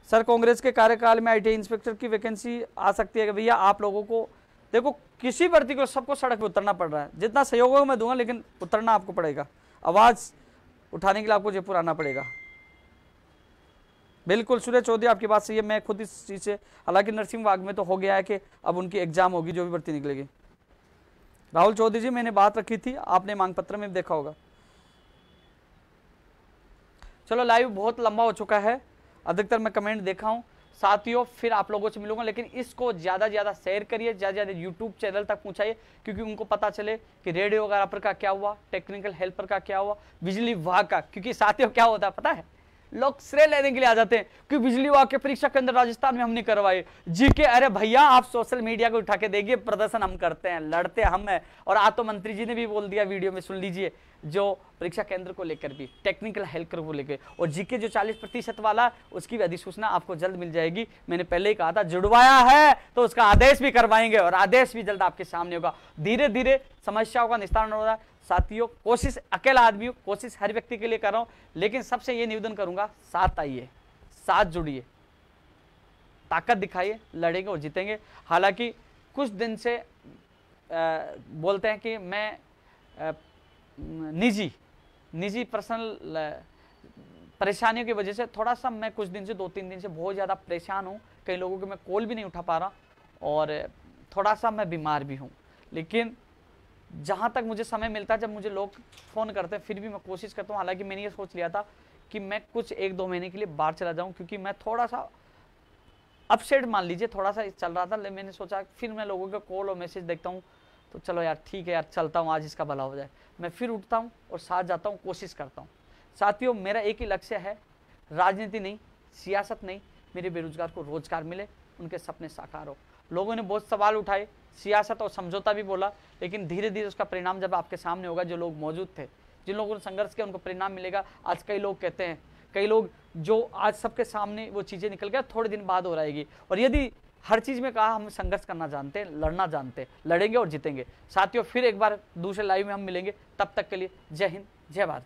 सर कांग्रेस के कार्यकाल में आईटी इंस्पेक्टर की वैकेंसी आ सकती है। भैया आप लोगों को देखो, किसी भर्ती को सबको सड़क पे उतरना पड़ रहा है, जितना सहयोग होगा मैं दूंगा, लेकिन उतरना आपको पड़ेगा। आवाज उठाने के लिए आपको जयपुर आना पड़ेगा। बिल्कुल सूर्य चौधरी आपकी बात सही है, मैं खुद इस चीज से, हालांकि नर्सिंग विभाग में तो हो गया है कि अब उनकी एग्जाम होगी जो भी भर्ती निकलेगी। राहुल चौधरी जी मैंने बात रखी थी, आपने मांग पत्र में देखा होगा। चलो लाइव बहुत लंबा हो चुका है, अधिकतर मैं कमेंट देखा हूं साथियों, फिर आप लोगों से मिलूंगा। लेकिन इसको ज्यादा से ज्यादा शेयर करिए, ज्यादा से ज्यादा यूट्यूब चैनल तक पहुंचाइए, क्योंकि उनको पता चले कि रेडियोग्राफर का क्या हुआ, टेक्निकल हेल्पर का क्या हुआ, बिजली विभाग का। क्योंकि साथियों क्या होता है पता है, लोग श्रेय लेने के लिए आ जाते हैं कि बिजली विभाग के परीक्षा केंद्र राजस्थान में हमने करवाए जीके। अरे भैया आप सोशल मीडिया को उठा के देखिए, प्रदर्शन हम करते हैं, लड़ते हम हैं। और आज तो मंत्री जी ने भी बोल दिया वीडियो में, सुन लीजिए, जो परीक्षा केंद्र को लेकर भी, टेक्निकल हेल्पर को लेकर, और जीके जो 40% वाला, उसकी भी अधिसूचना आपको जल्द मिल जाएगी। मैंने पहले ही कहा था, जुड़वाया है तो उसका आदेश भी करवाएंगे, और आदेश भी जल्द आपके सामने होगा। धीरे धीरे समस्याओं का निस्तारण हो रहा है साथियों। कोशिश अकेला आदमी हूं, कोशिश हर व्यक्ति के लिए कर रहा हूं, लेकिन सबसे ये निवेदन करूंगा, साथ आइए, साथ जुड़िए, ताकत दिखाइए, लड़ेंगे और जीतेंगे। हालांकि कुछ दिन से बोलते हैं कि मैं निजी पर्सनल परेशानियों की वजह से थोड़ा सा मैं कुछ दिन से 2-3 दिन से बहुत ज़्यादा परेशान हूँ। कई लोगों के मैं कॉल भी नहीं उठा पा रहा, और थोड़ा सा मैं बीमार भी हूँ। लेकिन जहाँ तक मुझे समय मिलता है, जब मुझे लोग फ़ोन करते हैं, फिर भी मैं कोशिश करता हूँ। हालांकि मैंने ये सोच लिया था कि मैं कुछ 1-2 महीने के लिए बाहर चला जाऊँ, क्योंकि मैं थोड़ा सा अपसेट मान लीजिए थोड़ा सा चल रहा था। लेकिन मैंने सोचा फिर मैं लोगों का कॉल और मैसेज देखता हूँ, तो चलो यार ठीक है यार, चलता हूँ, आज इसका भला हो जाए। मैं फिर उठता हूँ और साथ जाता हूँ, कोशिश करता हूँ। साथियों मेरा एक ही लक्ष्य है, राजनीति नहीं, सियासत नहीं, मेरे बेरोजगार को रोजगार मिले, उनके सपने साकार हो। लोगों ने बहुत सवाल उठाए, सियासत और समझौता भी बोला, लेकिन धीरे धीरे उसका परिणाम जब आपके सामने होगा, जो लोग मौजूद थे, जिन लोगों ने संघर्ष किया, उनको परिणाम मिलेगा। आज कई लोग कहते हैं, कई लोग जो आज सबके सामने वो चीज़ें निकल गया, थोड़े दिन बाद हो रहेगी। और यदि हर चीज़ में कहा हम संघर्ष करना जानते हैं, लड़ना जानते हैं, लड़ेंगे और जीतेंगे। साथियों फिर एक बार दूसरे लाइव में हम मिलेंगे, तब तक के लिए जय हिंद, जय भारत।